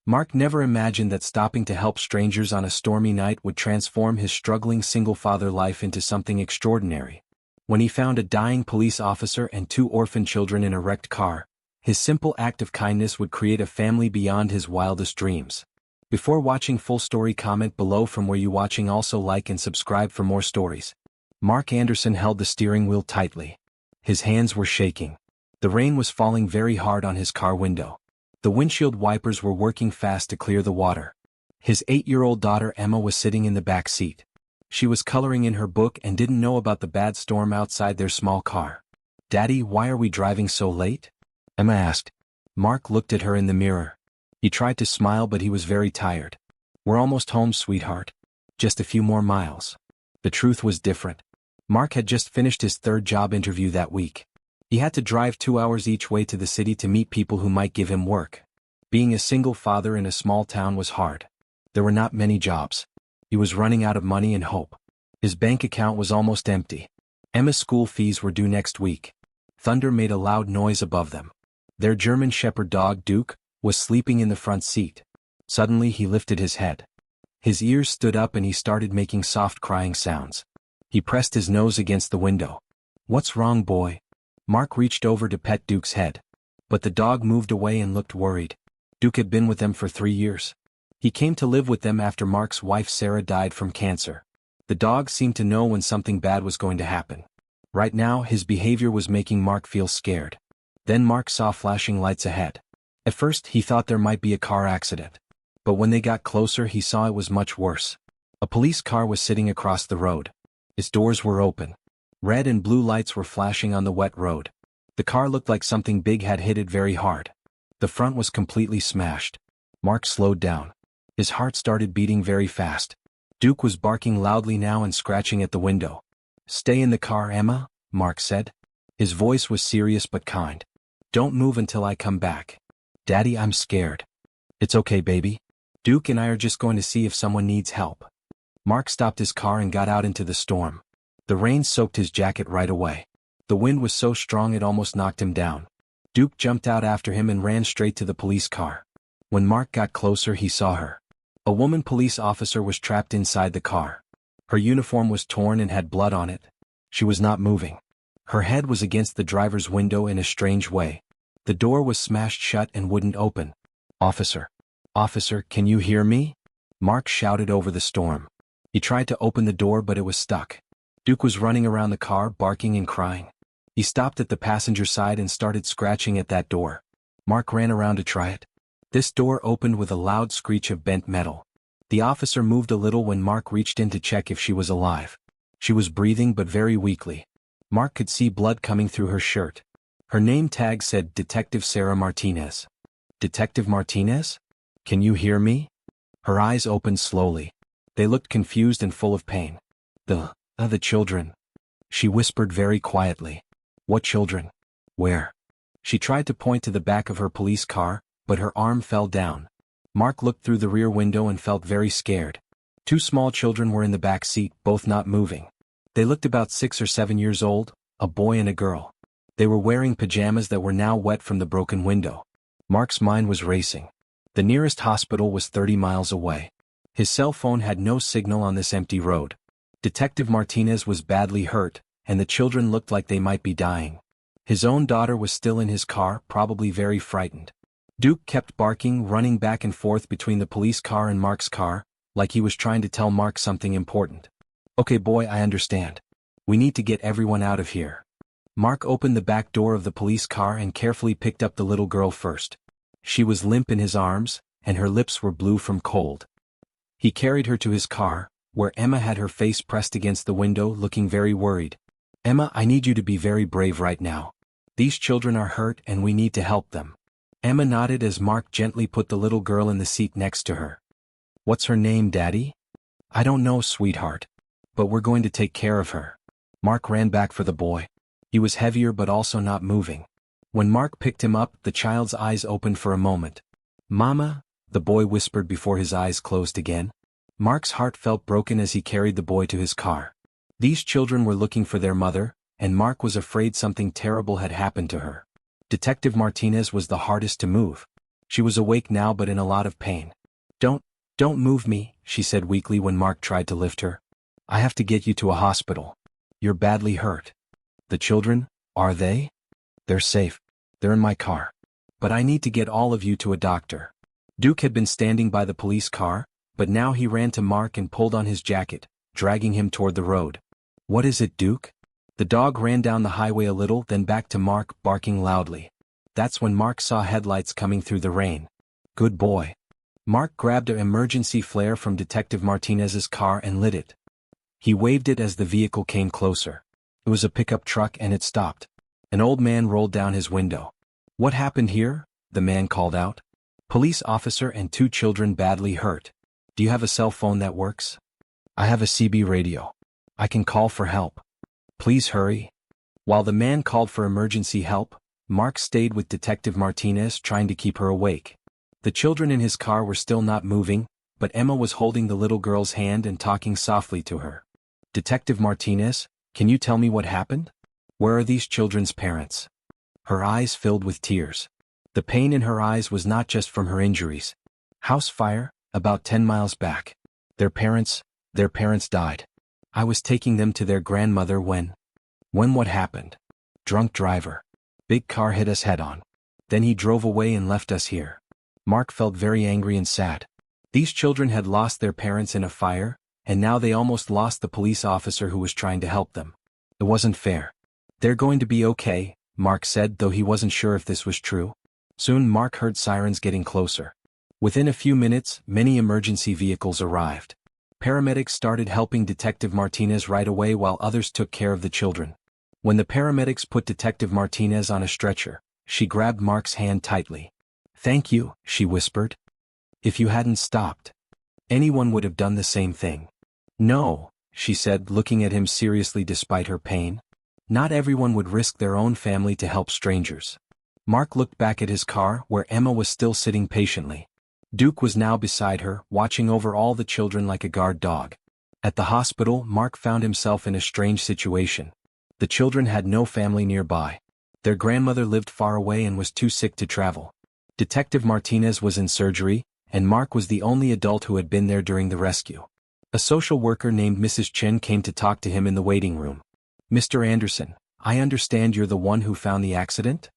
Mark never imagined that stopping to help strangers on a stormy night would transform his struggling single-father life into something extraordinary. When he found a dying police officer and 2 orphan children in a wrecked car, his simple act of kindness would create a family beyond his wildest dreams. Before watching full story, comment below from where you watching. Also like and subscribe for more stories. Mark Anderson held the steering wheel tightly. His hands were shaking. The rain was falling very hard on his car window. The windshield wipers were working fast to clear the water. His 8-year-old daughter Emma was sitting in the back seat. She was coloring in her book and didn't know about the bad storm outside their small car. "Daddy, why are we driving so late?" Emma asked. Mark looked at her in the mirror. He tried to smile, but he was very tired. "We're almost home, sweetheart. Just a few more miles." The truth was different. Mark had just finished his 3rd job interview that week. He had to drive 2 hours each way to the city to meet people who might give him work. Being a single father in a small town was hard. There were not many jobs. He was running out of money and hope. His bank account was almost empty. Emma's school fees were due next week. Thunder made a loud noise above them. Their German Shepherd dog, Duke, was sleeping in the front seat. Suddenly he lifted his head. His ears stood up and he started making soft crying sounds. He pressed his nose against the window. "What's wrong, boy?" Mark reached over to pet Duke's head. But the dog moved away and looked worried. Duke had been with them for 3 years. He came to live with them after Mark's wife Sarah died from cancer. The dog seemed to know when something bad was going to happen. Right now, his behavior was making Mark feel scared. Then Mark saw flashing lights ahead. At first, he thought there might be a car accident. But when they got closer, he saw it was much worse. A police car was sitting across the road. Its doors were open. Red and blue lights were flashing on the wet road. The car looked like something big had hit it very hard. The front was completely smashed. Mark slowed down. His heart started beating very fast. Duke was barking loudly now and scratching at the window. "Stay in the car, Emma," Mark said. His voice was serious but kind. "Don't move until I come back." "Daddy, I'm scared." "It's okay, baby. Duke and I are just going to see if someone needs help." Mark stopped his car and got out into the storm. The rain soaked his jacket right away. The wind was so strong it almost knocked him down. Duke jumped out after him and ran straight to the police car. When Mark got closer, he saw her. A woman police officer was trapped inside the car. Her uniform was torn and had blood on it. She was not moving. Her head was against the driver's window in a strange way. The door was smashed shut and wouldn't open. "Officer. Officer, can you hear me?" Mark shouted over the storm. He tried to open the door, but it was stuck. Duke was running around the car, barking and crying. He stopped at the passenger side and started scratching at that door. Mark ran around to try it. This door opened with a loud screech of bent metal. The officer moved a little when Mark reached in to check if she was alive. She was breathing but very weakly. Mark could see blood coming through her shirt. Her name tag said Detective Sarah Martinez. "Detective Martinez? Can you hear me?" Her eyes opened slowly. They looked confused and full of pain. The children," she whispered very quietly. "What children? Where?" She tried to point to the back of her police car, but her arm fell down. Mark looked through the rear window and felt very scared. 2 small children were in the back seat, both not moving. They looked about 6 or 7 years old, a boy and a girl. They were wearing pajamas that were now wet from the broken window. Mark's mind was racing. The nearest hospital was 30 miles away. His cell phone had no signal on this empty road. Detective Martinez was badly hurt, and the children looked like they might be dying. His own daughter was still in his car, probably very frightened. Duke kept barking, running back and forth between the police car and Mark's car, like he was trying to tell Mark something important. "Okay, boy, I understand. We need to get everyone out of here." Mark opened the back door of the police car and carefully picked up the little girl first. She was limp in his arms, and her lips were blue from cold. He carried her to his car, where Emma had her face pressed against the window, looking very worried. "Emma, I need you to be very brave right now. These children are hurt and we need to help them." Emma nodded as Mark gently put the little girl in the seat next to her. "What's her name, Daddy?" "I don't know, sweetheart. But we're going to take care of her." Mark ran back for the boy. He was heavier but also not moving. When Mark picked him up, the child's eyes opened for a moment. "Mama," the boy whispered before his eyes closed again. Mark's heart felt broken as he carried the boy to his car. These children were looking for their mother, and Mark was afraid something terrible had happened to her. Detective Martinez was the hardest to move. She was awake now but in a lot of pain. Don't, don't move me, she said weakly when Mark tried to lift her. I have to get you to a hospital. You're badly hurt. The children, are they? They're safe. They're in my car. But I need to get all of you to a doctor. Duke had been standing by the police car, but now he ran to Mark and pulled on his jacket, dragging him toward the road. What is it, Duke? The dog ran down the highway a little, then back to Mark, barking loudly. That's when Mark saw headlights coming through the rain. Good boy. Mark grabbed an emergency flare from Detective Martinez's car and lit it. He waved it as the vehicle came closer. It was a pickup truck and it stopped. An old man rolled down his window. What happened here? The man called out. Police officer and 2 children badly hurt. Do you have a cell phone that works? I have a CB radio. I can call for help. Please hurry. While the man called for emergency help, Mark stayed with Detective Martinez trying to keep her awake. The children in his car were still not moving, but Emma was holding the little girl's hand and talking softly to her. Detective Martinez, can you tell me what happened? Where are these children's parents? Her eyes filled with tears. The pain in her eyes was not just from her injuries. House fire, about 10 miles back. Their parents died. I was taking them to their grandmother when what happened? Drunk driver. Big car hit us head on. Then he drove away and left us here. Mark felt very angry and sad. These children had lost their parents in a fire, and now they almost lost the police officer who was trying to help them. It wasn't fair. They're going to be okay, Mark said, though he wasn't sure if this was true. Soon Mark heard sirens getting closer. Within a few minutes, many emergency vehicles arrived. Paramedics started helping Detective Martinez right away while others took care of the children. When the paramedics put Detective Martinez on a stretcher, she grabbed Mark's hand tightly. Thank you, she whispered. If you hadn't stopped, anyone would have done the same thing. No, she said, looking at him seriously despite her pain. Not everyone would risk their own family to help strangers. Mark looked back at his car where Emma was still sitting patiently. Duke was now beside her, watching over all the children like a guard dog. At the hospital, Mark found himself in a strange situation. The children had no family nearby. Their grandmother lived far away and was too sick to travel. Detective Martinez was in surgery, and Mark was the only adult who had been there during the rescue. A social worker named Mrs. Chen came to talk to him in the waiting room. Mr. Anderson, I understand you're the one who found the accident?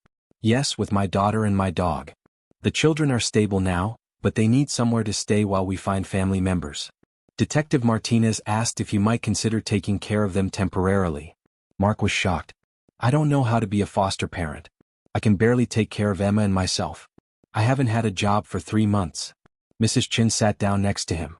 Yes, with my daughter and my dog. The children are stable now, but they need somewhere to stay while we find family members. Detective Martinez asked if you might consider taking care of them temporarily. Mark was shocked. I don't know how to be a foster parent. I can barely take care of Emma and myself. I haven't had a job for 3 months. Mrs. Chin sat down next to him.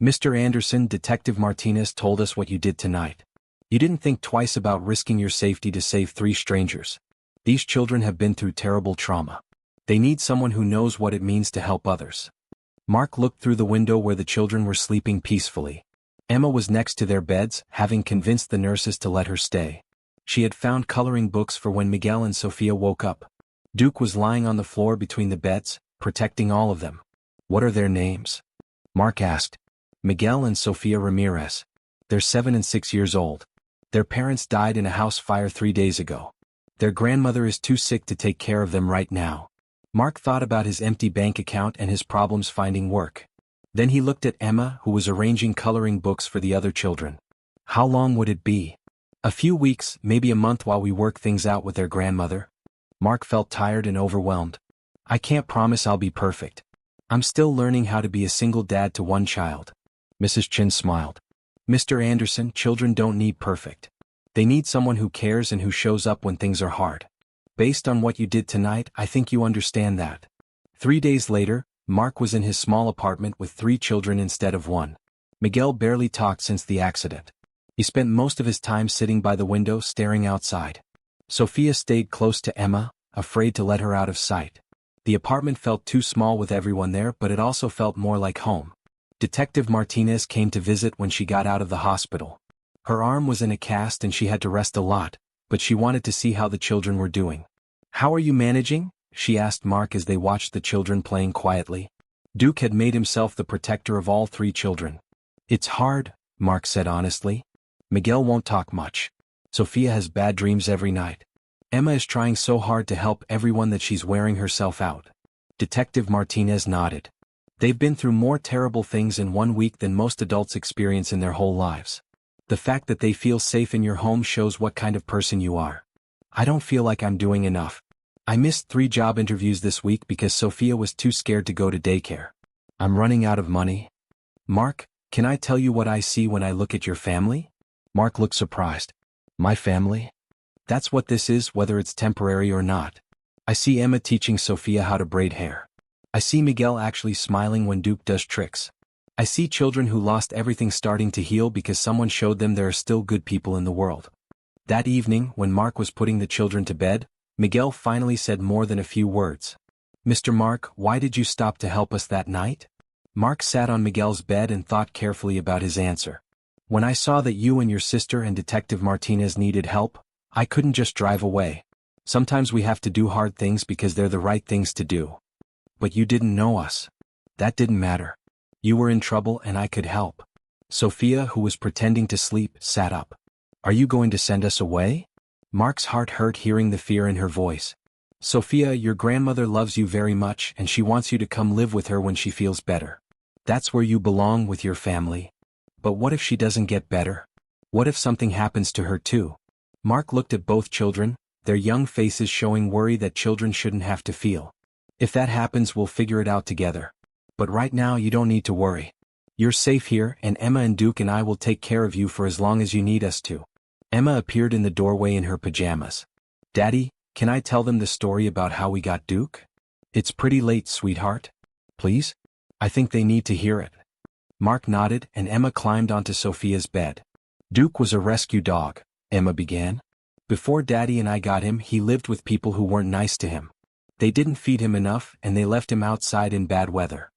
Mr. Anderson, Detective Martinez told us what you did tonight. You didn't think twice about risking your safety to save 3 strangers. These children have been through terrible trauma. They need someone who knows what it means to help others. Mark looked through the window where the children were sleeping peacefully. Emma was next to their beds, having convinced the nurses to let her stay. She had found coloring books for when Miguel and Sophia woke up. Duke was lying on the floor between the beds, protecting all of them. What are their names? Mark asked. Miguel and Sophia Ramirez. They're 7 and 6 years old. Their parents died in a house fire 3 days ago. Their grandmother is too sick to take care of them right now. Mark thought about his empty bank account and his problems finding work. Then he looked at Emma, who was arranging coloring books for the other children. How long would it be? A few weeks, maybe a month while we work things out with their grandmother. Mark felt tired and overwhelmed. I can't promise I'll be perfect. I'm still learning how to be a single dad to 1 child. Mrs. Chin smiled. Mr. Anderson, children don't need perfect. They need someone who cares and who shows up when things are hard. Based on what you did tonight, I think you understand that. 3 days later, Mark was in his small apartment with 3 children instead of 1. Miguel barely talked since the accident. He spent most of his time sitting by the window staring outside. Sophia stayed close to Emma, afraid to let her out of sight. The apartment felt too small with everyone there, but it also felt more like home. Detective Martinez came to visit when she got out of the hospital. Her arm was in a cast and she had to rest a lot, but she wanted to see how the children were doing. How are you managing? She asked Mark as they watched the children playing quietly. Duke had made himself the protector of all 3 children. It's hard, Mark said honestly. Miguel won't talk much. Sophia has bad dreams every night. Emma is trying so hard to help everyone that she's wearing herself out. Detective Martinez nodded. They've been through more terrible things in 1 week than most adults experience in their whole lives. The fact that they feel safe in your home shows what kind of person you are. I don't feel like I'm doing enough. I missed 3 job interviews this week because Sophia was too scared to go to daycare. I'm running out of money. Mark, can I tell you what I see when I look at your family? Mark looked surprised. My family? That's what this is, whether it's temporary or not. I see Emma teaching Sophia how to braid hair. I see Miguel actually smiling when Duke does tricks. I see children who lost everything starting to heal because someone showed them there are still good people in the world. That evening, when Mark was putting the children to bed, Miguel finally said more than a few words. Mr. Mark, why did you stop to help us that night? Mark sat on Miguel's bed and thought carefully about his answer. When I saw that you and your sister and Detective Martinez needed help, I couldn't just drive away. Sometimes we have to do hard things because they're the right things to do. But you didn't know us. That didn't matter. You were in trouble and I could help. Sophia, who was pretending to sleep, sat up. Are you going to send us away? Mark's heart hurt hearing the fear in her voice. Sophia, your grandmother loves you very much and she wants you to come live with her when she feels better. That's where you belong with your family. But what if she doesn't get better? What if something happens to her too? Mark looked at both children, their young faces showing worry that children shouldn't have to feel. If that happens, we'll figure it out together. But right now you don't need to worry. You're safe here and Emma and Duke and I will take care of you for as long as you need us to. Emma appeared in the doorway in her pajamas. Daddy, can I tell them the story about how we got Duke? It's pretty late, sweetheart. Please? I think they need to hear it. Mark nodded and Emma climbed onto Sophia's bed. Duke was a rescue dog, Emma began. Before Daddy and I got him, he lived with people who weren't nice to him. They didn't feed him enough and they left him outside in bad weather.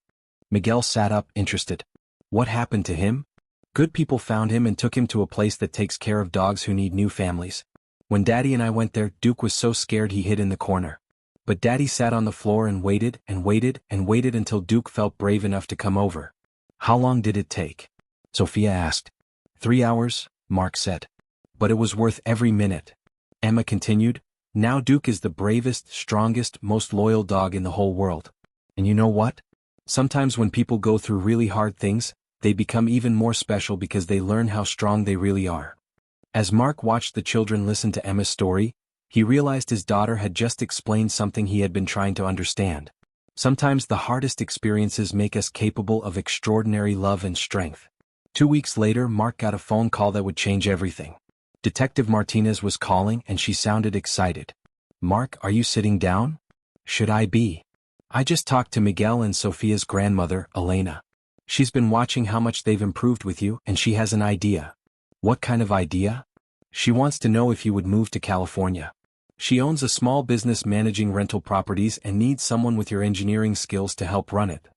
Miguel sat up, interested. What happened to him? Good people found him and took him to a place that takes care of dogs who need new families. When Daddy and I went there, Duke was so scared he hid in the corner. But Daddy sat on the floor and waited and waited and waited until Duke felt brave enough to come over. How long did it take? Sophia asked. 3 hours, Mark said. But it was worth every minute. Emma continued. Now Duke is the bravest, strongest, most loyal dog in the whole world. And you know what? Sometimes when people go through really hard things, they become even more special because they learn how strong they really are. As Mark watched the children listen to Emma's story, he realized his daughter had just explained something he had been trying to understand. Sometimes the hardest experiences make us capable of extraordinary love and strength. 2 weeks later, Mark got a phone call that would change everything. Detective Martinez was calling and she sounded excited. Mark, are you sitting down? Should I be? I just talked to Miguel and Sophia's grandmother, Elena. She's been watching how much they've improved with you and she has an idea. What kind of idea? She wants to know if you would move to California. She owns a small business managing rental properties and needs someone with your engineering skills to help run it.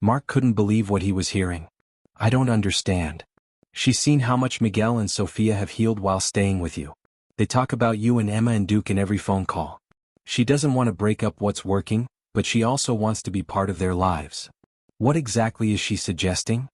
Mark couldn't believe what he was hearing. I don't understand. She's seen how much Miguel and Sophia have healed while staying with you. They talk about you and Emma and Duke in every phone call. She doesn't want to break up what's working, but she also wants to be part of their lives. What exactly is she suggesting?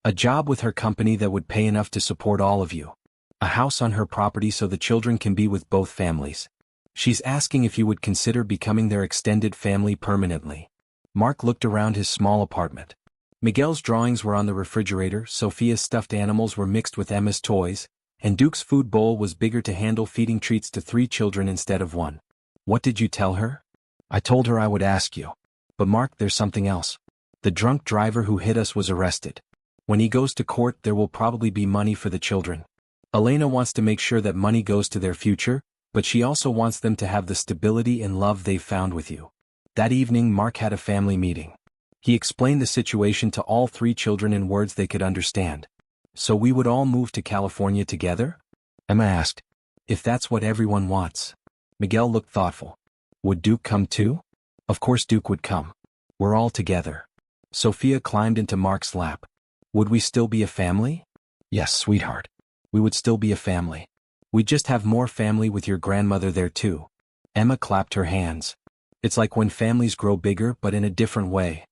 A job with her company that would pay enough to support all of you. A house on her property so the children can be with both families. She's asking if you would consider becoming their extended family permanently. Mark looked around his small apartment. Miguel's drawings were on the refrigerator, Sophia's stuffed animals were mixed with Emma's toys, and Duke's food bowl was bigger to handle feeding treats to 3 children instead of 1. What did you tell her? I told her I would ask you. But Mark, there's something else. The drunk driver who hit us was arrested. When he goes to court, there will probably be money for the children. Elena wants to make sure that money goes to their future, but she also wants them to have the stability and love they've found with you. That evening, Mark had a family meeting. He explained the situation to all 3 children in words they could understand. So we would all move to California together? Emma asked. If that's what everyone wants. Miguel looked thoughtful. Would Duke come too? Of course Duke would come. We're all together. Sophia climbed into Mark's lap. Would we still be a family? Yes, sweetheart. We would still be a family. We'd just have more family with your grandmother there too. Emma clapped her hands. It's like when families grow bigger but in a different way.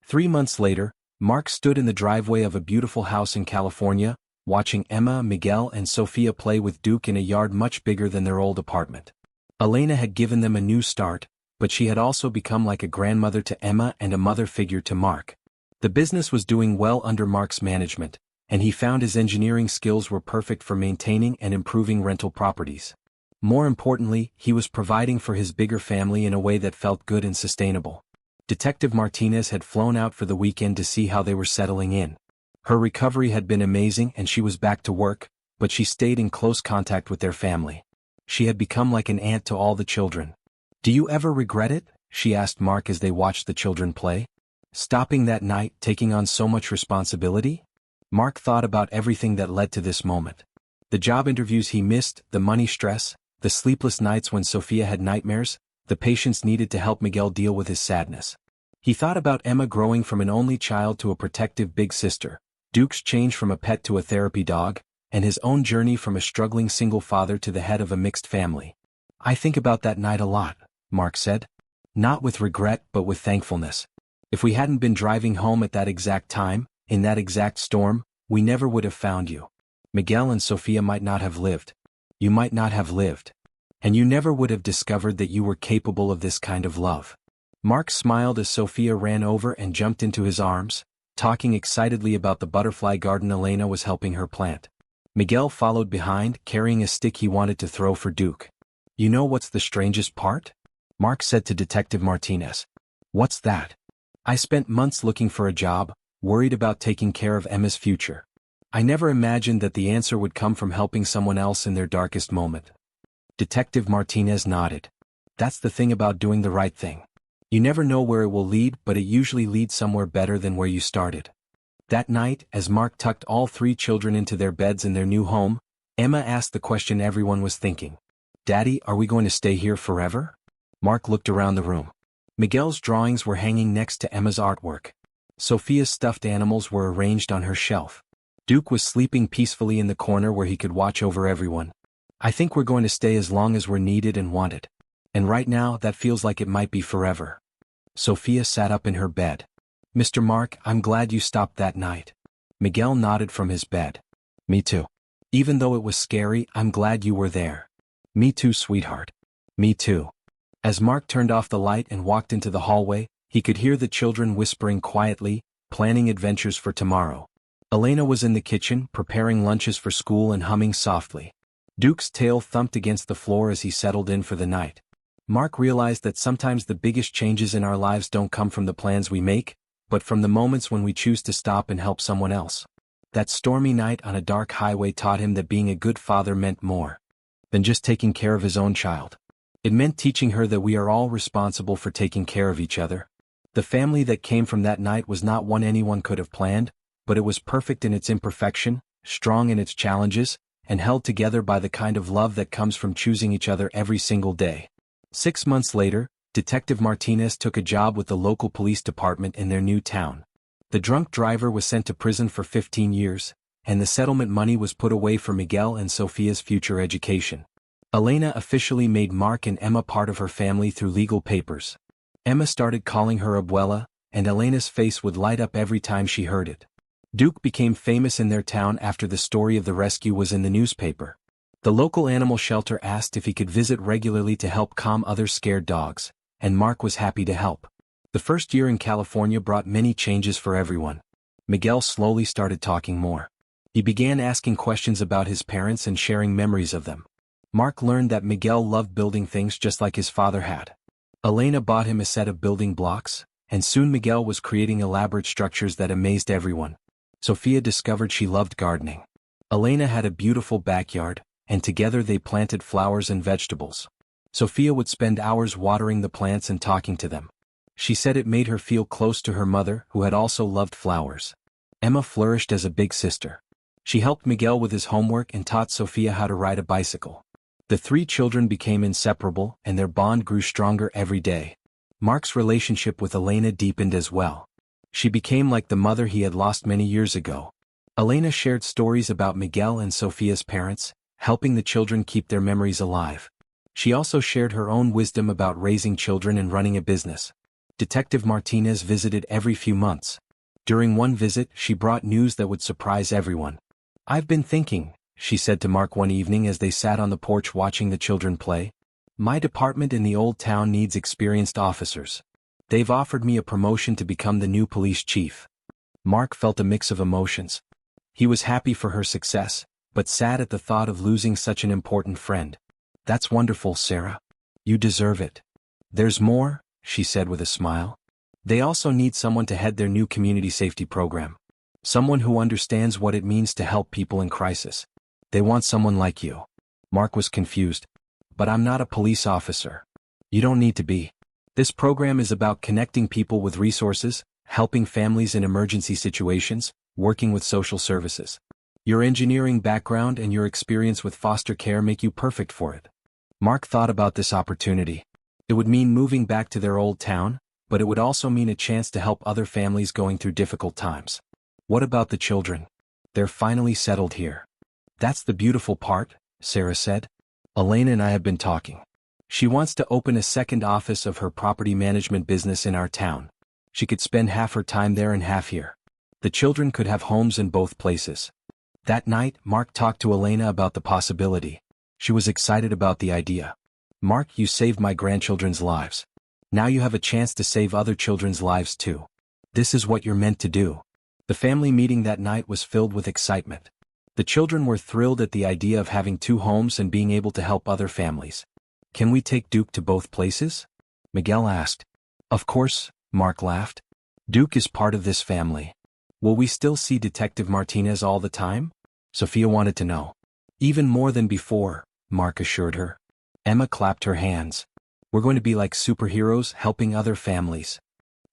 3 months later, Mark stood in the driveway of a beautiful house in California, watching Emma, Miguel and Sophia play with Duke in a yard much bigger than their old apartment. Elena had given them a new start, but she had also become like a grandmother to Emma and a mother figure to Mark. The business was doing well under Mark's management, and he found his engineering skills were perfect for maintaining and improving rental properties. More importantly, he was providing for his bigger family in a way that felt good and sustainable. Detective Martinez had flown out for the weekend to see how they were settling in. Her recovery had been amazing and she was back to work, but she stayed in close contact with their family. She had become like an aunt to all the children. "Do you ever regret it?" she asked Mark as they watched the children play. "Stopping that night, taking on so much responsibility?" Mark thought about everything that led to this moment. The job interviews he missed, the money stress, the sleepless nights when Sophia had nightmares, the patience needed to help Miguel deal with his sadness. He thought about Emma growing from an only child to a protective big sister, Duke's change from a pet to a therapy dog, and his own journey from a struggling single father to the head of a mixed family. "I think about that night a lot," Mark said. "Not with regret but with thankfulness. If we hadn't been driving home at that exact time, in that exact storm, we never would have found you. Miguel and Sophia might not have lived. You might not have lived. And you never would have discovered that you were capable of this kind of love." Mark smiled as Sophia ran over and jumped into his arms, talking excitedly about the butterfly garden Elena was helping her plant. Miguel followed behind, carrying a stick he wanted to throw for Duke. "You know what's the strangest part?" Mark said to Detective Martinez. "What's that?" "I spent months looking for a job, worried about taking care of Emma's future. I never imagined that the answer would come from helping someone else in their darkest moment." Detective Martinez nodded. "That's the thing about doing the right thing. You never know where it will lead, but it usually leads somewhere better than where you started." That night, as Mark tucked all three children into their beds in their new home, Emma asked the question everyone was thinking. "Daddy, are we going to stay here forever?" Mark looked around the room. Miguel's drawings were hanging next to Emma's artwork. Sophia's stuffed animals were arranged on her shelf. Duke was sleeping peacefully in the corner where he could watch over everyone. "I think we're going to stay as long as we're needed and wanted. And right now, that feels like it might be forever." Sophia sat up in her bed. "Mr. Mark, I'm glad you stopped that night." Miguel nodded from his bed. "Me too. Even though it was scary, I'm glad you were there." "Me too, sweetheart." "Me too." As Mark turned off the light and walked into the hallway, he could hear the children whispering quietly, planning adventures for tomorrow. Elena was in the kitchen, preparing lunches for school and humming softly. Duke's tail thumped against the floor as he settled in for the night. Mark realized that sometimes the biggest changes in our lives don't come from the plans we make, but from the moments when we choose to stop and help someone else. That stormy night on a dark highway taught him that being a good father meant more than just taking care of his own child. It meant teaching her that we are all responsible for taking care of each other. The family that came from that night was not one anyone could have planned, but it was perfect in its imperfection, strong in its challenges, and held together by the kind of love that comes from choosing each other every single day. 6 months later, Detective Martinez took a job with the local police department in their new town. The drunk driver was sent to prison for 15 years, and the settlement money was put away for Miguel and Sophia's future education. Elena officially made Mark and Emma part of her family through legal papers. Emma started calling her abuela, and Elena's face would light up every time she heard it. Duke became famous in their town after the story of the rescue was in the newspaper. The local animal shelter asked if he could visit regularly to help calm other scared dogs, and Mark was happy to help. The first year in California brought many changes for everyone. Miguel slowly started talking more. He began asking questions about his parents and sharing memories of them. Mark learned that Miguel loved building things just like his father had. Elena bought him a set of building blocks, and soon Miguel was creating elaborate structures that amazed everyone. Sophia discovered she loved gardening. Elena had a beautiful backyard, and together they planted flowers and vegetables. Sophia would spend hours watering the plants and talking to them. She said it made her feel close to her mother, who had also loved flowers. Emma flourished as a big sister. She helped Miguel with his homework and taught Sophia how to ride a bicycle. The three children became inseparable, and their bond grew stronger every day. Mark's relationship with Elena deepened as well. She became like the mother he had lost many years ago. Elena shared stories about Miguel and Sophia's parents, helping the children keep their memories alive. She also shared her own wisdom about raising children and running a business. Detective Martinez visited every few months. During one visit, she brought news that would surprise everyone. "I've been thinking," she said to Mark one evening as they sat on the porch watching the children play. My department in the old town needs experienced officers. They've offered me a promotion to become the new police chief. Mark felt a mix of emotions. He was happy for her success, but sad at the thought of losing such an important friend. That's wonderful, Sarah. You deserve it. There's more, she said with a smile. They also need someone to head their new community safety program. Someone who understands what it means to help people in crisis. They want someone like you. Mark was confused. But I'm not a police officer. You don't need to be. This program is about connecting people with resources, helping families in emergency situations, working with social services. Your engineering background and your experience with foster care make you perfect for it. Mark thought about this opportunity. It would mean moving back to their old town, but it would also mean a chance to help other families going through difficult times. What about the children? They're finally settled here. That's the beautiful part, Sarah said. Elena and I have been talking. She wants to open a second office of her property management business in our town. She could spend half her time there and half here. The children could have homes in both places. That night, Mark talked to Elena about the possibility. She was excited about the idea. Mark, you saved my grandchildren's lives. Now you have a chance to save other children's lives too. This is what you're meant to do. The family meeting that night was filled with excitement. The children were thrilled at the idea of having two homes and being able to help other families. Can we take Duke to both places? Miguel asked. Of course, Mark laughed. Duke is part of this family. Will we still see Detective Martinez all the time? Sophia wanted to know. Even more than before, Mark assured her. Emma clapped her hands. We're going to be like superheroes helping other families.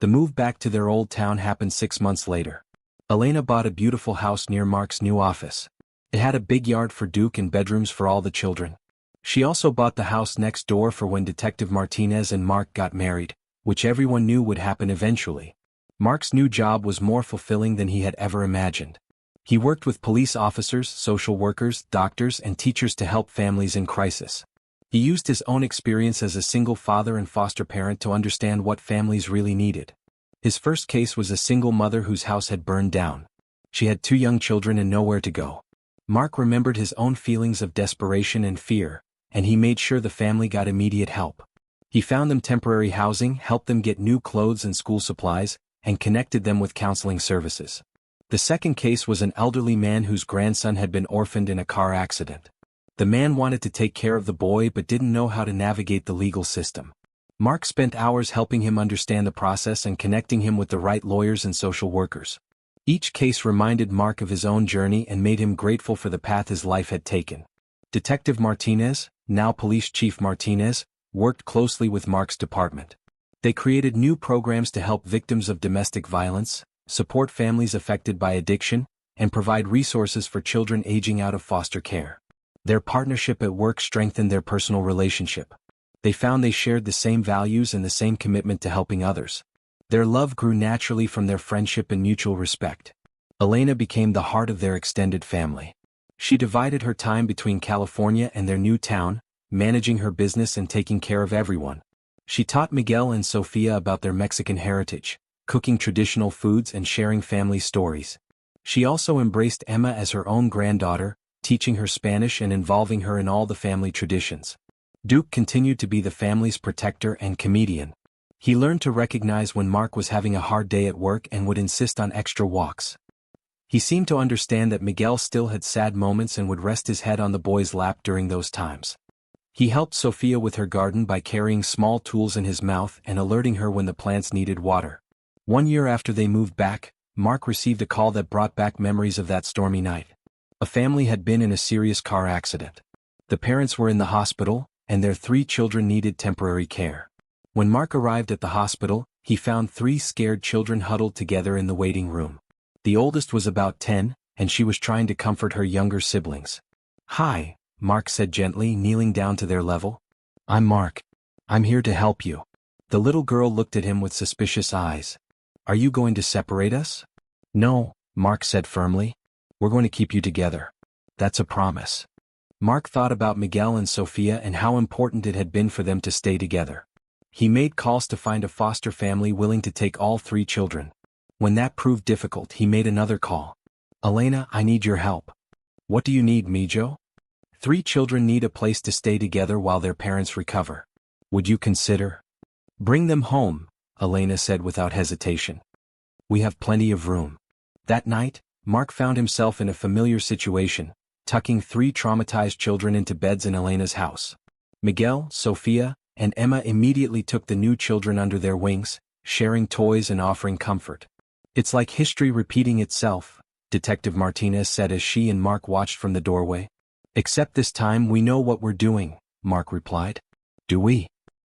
The move back to their old town happened 6 months later. Elena bought a beautiful house near Mark's new office. It had a big yard for Duke and bedrooms for all the children. She also bought the house next door for when Detective Martinez and Mark got married, which everyone knew would happen eventually. Mark's new job was more fulfilling than he had ever imagined. He worked with police officers, social workers, doctors, and teachers to help families in crisis. He used his own experience as a single father and foster parent to understand what families really needed. His first case was a single mother whose house had burned down. She had 2 young children and nowhere to go. Mark remembered his own feelings of desperation and fear, and he made sure the family got immediate help. He found them temporary housing, helped them get new clothes and school supplies, and connected them with counseling services. The second case was an elderly man whose grandson had been orphaned in a car accident. The man wanted to take care of the boy but didn't know how to navigate the legal system. Mark spent hours helping him understand the process and connecting him with the right lawyers and social workers. Each case reminded Mark of his own journey and made him grateful for the path his life had taken. Detective Martinez, now Police Chief Martinez, worked closely with Mark's department. They created new programs to help victims of domestic violence, support families affected by addiction, and provide resources for children aging out of foster care. Their partnership at work strengthened their personal relationship. They found they shared the same values and the same commitment to helping others. Their love grew naturally from their friendship and mutual respect. Elena became the heart of their extended family. She divided her time between California and their new town, managing her business and taking care of everyone. She taught Miguel and Sophia about their Mexican heritage, cooking traditional foods and sharing family stories. She also embraced Emma as her own granddaughter, teaching her Spanish and involving her in all the family traditions. Duke continued to be the family's protector and comedian. He learned to recognize when Mark was having a hard day at work and would insist on extra walks. He seemed to understand that Miguel still had sad moments and would rest his head on the boy's lap during those times. He helped Sophia with her garden by carrying small tools in his mouth and alerting her when the plants needed water. 1 year after they moved back, Mark received a call that brought back memories of that stormy night. A family had been in a serious car accident. The parents were in the hospital, and their 3 children needed temporary care. When Mark arrived at the hospital, he found 3 scared children huddled together in the waiting room. The oldest was about 10, and she was trying to comfort her younger siblings. "Hi," Mark said gently, kneeling down to their level. "I'm Mark. I'm here to help you." The little girl looked at him with suspicious eyes. "Are you going to separate us?" "No," Mark said firmly. "We're going to keep you together. That's a promise." Mark thought about Miguel and Sophia and how important it had been for them to stay together. He made calls to find a foster family willing to take all 3 children. When that proved difficult, he made another call. "Elena, I need your help." "What do you need, Mijo?" 3 children need a place to stay together while their parents recover. Would you consider? Bring them home, Elena said without hesitation. We have plenty of room. That night, Mark found himself in a familiar situation, tucking 3 traumatized children into beds in Elena's house. Miguel, Sofia, and Emma immediately took the new children under their wings, sharing toys and offering comfort. It's like history repeating itself, Detective Martinez said as she and Mark watched from the doorway. Except this time we know what we're doing, Mark replied. Do we?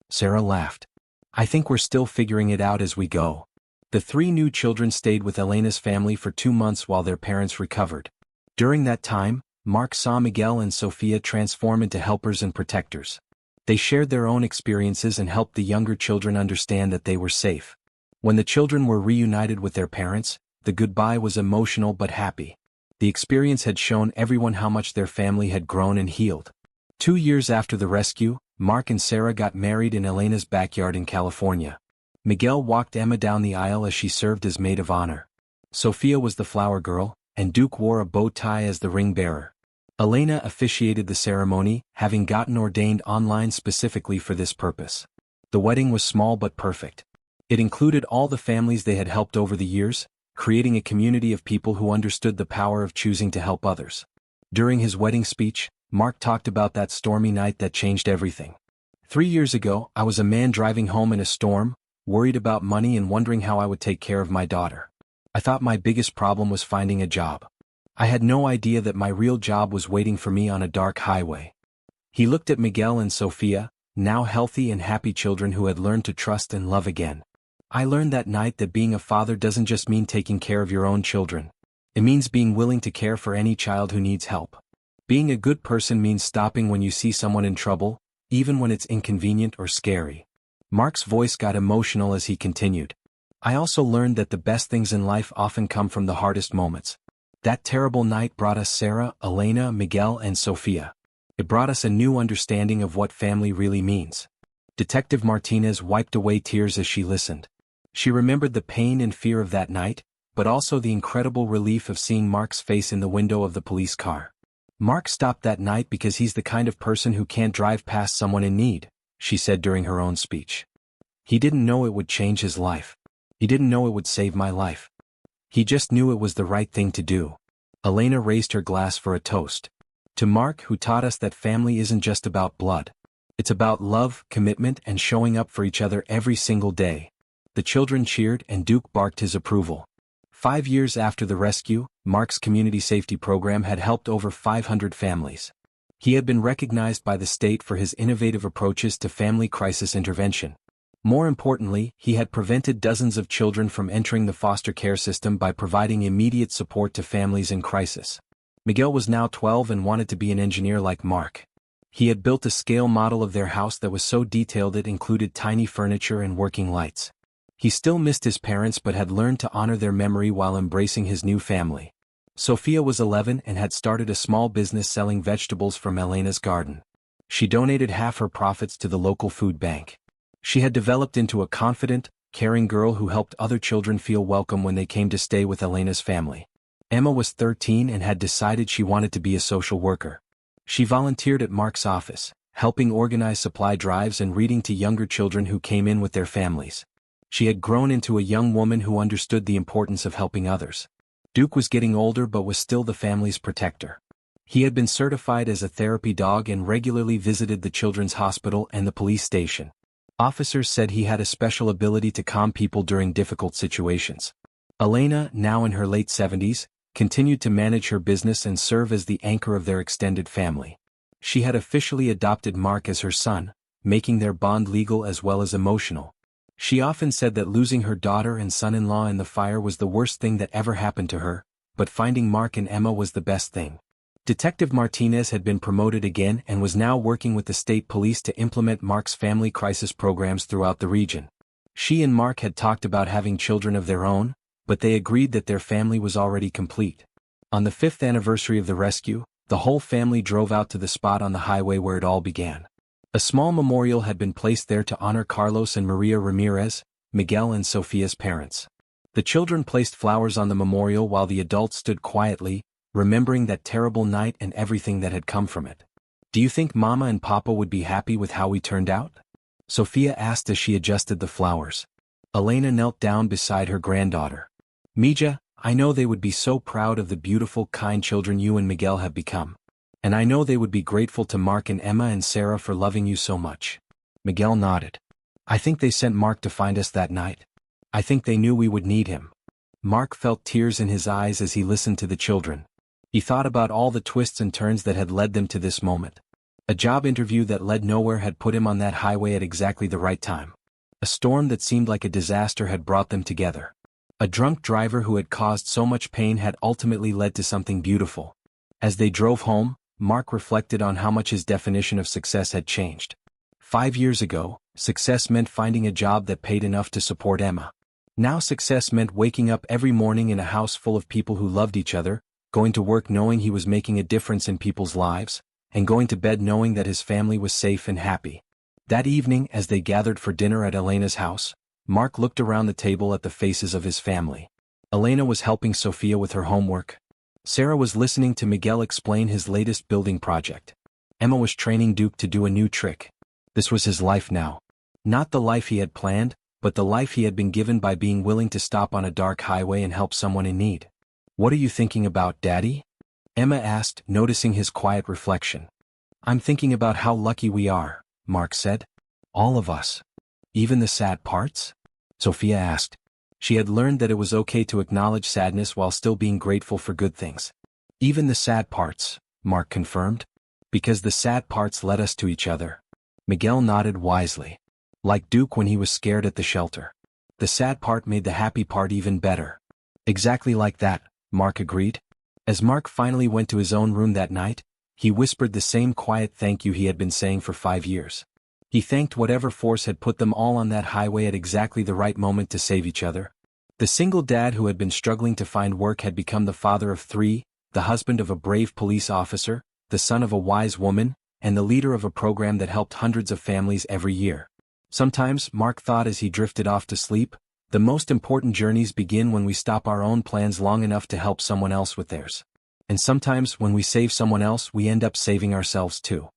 Sarah laughed. I think we're still figuring it out as we go. The 3 new children stayed with Elena's family for 2 months while their parents recovered. During that time, Mark saw Miguel and Sofia transform into helpers and protectors. They shared their own experiences and helped the younger children understand that they were safe. When the children were reunited with their parents, the goodbye was emotional but happy. The experience had shown everyone how much their family had grown and healed. 2 years after the rescue, Mark and Sarah got married in Elena's backyard in California. Miguel walked Emma down the aisle as she served as maid of honor. Sofia was the flower girl, and Duke wore a bow tie as the ring bearer. Elena officiated the ceremony, having gotten ordained online specifically for this purpose. The wedding was small but perfect. It included all the families they had helped over the years, creating a community of people who understood the power of choosing to help others. During his wedding speech, Mark talked about that stormy night that changed everything. 3 years ago, I was a man driving home in a storm, worried about money and wondering how I would take care of my daughter. I thought my biggest problem was finding a job. I had no idea that my real job was waiting for me on a dark highway. He looked at Miguel and Sofia, now healthy and happy children who had learned to trust and love again. I learned that night that being a father doesn't just mean taking care of your own children. It means being willing to care for any child who needs help. Being a good person means stopping when you see someone in trouble, even when it's inconvenient or scary. Mark's voice got emotional as he continued. I also learned that the best things in life often come from the hardest moments. That terrible night brought us Sarah, Elena, Miguel, and Sofia. It brought us a new understanding of what family really means. Detective Martinez wiped away tears as she listened. She remembered the pain and fear of that night, but also the incredible relief of seeing Mark's face in the window of the police car. Mark stopped that night because he's the kind of person who can't drive past someone in need, she said during her own speech. He didn't know it would change his life. He didn't know it would save my life. He just knew it was the right thing to do. Elena raised her glass for a toast. To Mark, who taught us that family isn't just about blood. It's about love, commitment, and showing up for each other every single day. The children cheered and Duke barked his approval. 5 years after the rescue, Mark's community safety program had helped over 500 families. He had been recognized by the state for his innovative approaches to family crisis intervention. More importantly, he had prevented dozens of children from entering the foster care system by providing immediate support to families in crisis. Miguel was now 12 and wanted to be an engineer like Mark. He had built a scale model of their house that was so detailed it included tiny furniture and working lights. He still missed his parents but had learned to honor their memory while embracing his new family. Sofia was 11 and had started a small business selling vegetables from Elena's garden. She donated half her profits to the local food bank. She had developed into a confident, caring girl who helped other children feel welcome when they came to stay with Elena's family. Emma was 13 and had decided she wanted to be a social worker. She volunteered at Mark's office, helping organize supply drives and reading to younger children who came in with their families. She had grown into a young woman who understood the importance of helping others. Duke was getting older but was still the family's protector. He had been certified as a therapy dog and regularly visited the children's hospital and the police station. Officers said he had a special ability to calm people during difficult situations. Elena, now in her late 70s, continued to manage her business and serve as the anchor of their extended family. She had officially adopted Mark as her son, making their bond legal as well as emotional. She often said that losing her daughter and son-in-law in the fire was the worst thing that ever happened to her, but finding Mark and Emma was the best thing. Detective Martinez had been promoted again and was now working with the state police to implement Mark's family crisis programs throughout the region. She and Mark had talked about having children of their own, but they agreed that their family was already complete. On the 5th anniversary of the rescue, the whole family drove out to the spot on the highway where it all began. A small memorial had been placed there to honor Carlos and Maria Ramirez, Miguel and Sofia's parents. The children placed flowers on the memorial while the adults stood quietly, remembering that terrible night and everything that had come from it. Do you think Mama and Papa would be happy with how we turned out? Sophia asked as she adjusted the flowers. Elena knelt down beside her granddaughter. Mija, I know they would be so proud of the beautiful, kind children you and Miguel have become. And I know they would be grateful to Mark and Emma and Sarah for loving you so much. Miguel nodded. I think they sent Mark to find us that night. I think they knew we would need him. Mark felt tears in his eyes as he listened to the children. He thought about all the twists and turns that had led them to this moment. A job interview that led nowhere had put him on that highway at exactly the right time. A storm that seemed like a disaster had brought them together. A drunk driver who had caused so much pain had ultimately led to something beautiful. As they drove home, Mark reflected on how much his definition of success had changed. 5 years ago, success meant finding a job that paid enough to support Emma. Now success meant waking up every morning in a house full of people who loved each other, going to work knowing he was making a difference in people's lives, and going to bed knowing that his family was safe and happy. That evening, as they gathered for dinner at Elena's house, Mark looked around the table at the faces of his family. Elena was helping Sophia with her homework. Sarah was listening to Miguel explain his latest building project. Emma was training Duke to do a new trick. This was his life now. Not the life he had planned, but the life he had been given by being willing to stop on a dark highway and help someone in need. What are you thinking about, Daddy? Emma asked, noticing his quiet reflection. I'm thinking about how lucky we are, Mark said. All of us. Even the sad parts? Sophia asked. She had learned that it was okay to acknowledge sadness while still being grateful for good things. Even the sad parts, Mark confirmed. Because the sad parts led us to each other. Miguel nodded wisely. Like Duke when he was scared at the shelter. The sad part made the happy part even better. Exactly like that, Mark agreed. As Mark finally went to his own room that night, he whispered the same quiet thank you he had been saying for 5 years. He thanked whatever force had put them all on that highway at exactly the right moment to save each other. The single dad who had been struggling to find work had become the father of 3, the husband of a brave police officer, the son of a wise woman, and the leader of a program that helped hundreds of families every year. Sometimes, Mark thought as he drifted off to sleep, the most important journeys begin when we stop our own plans long enough to help someone else with theirs. And sometimes when we save someone else we end up saving ourselves too.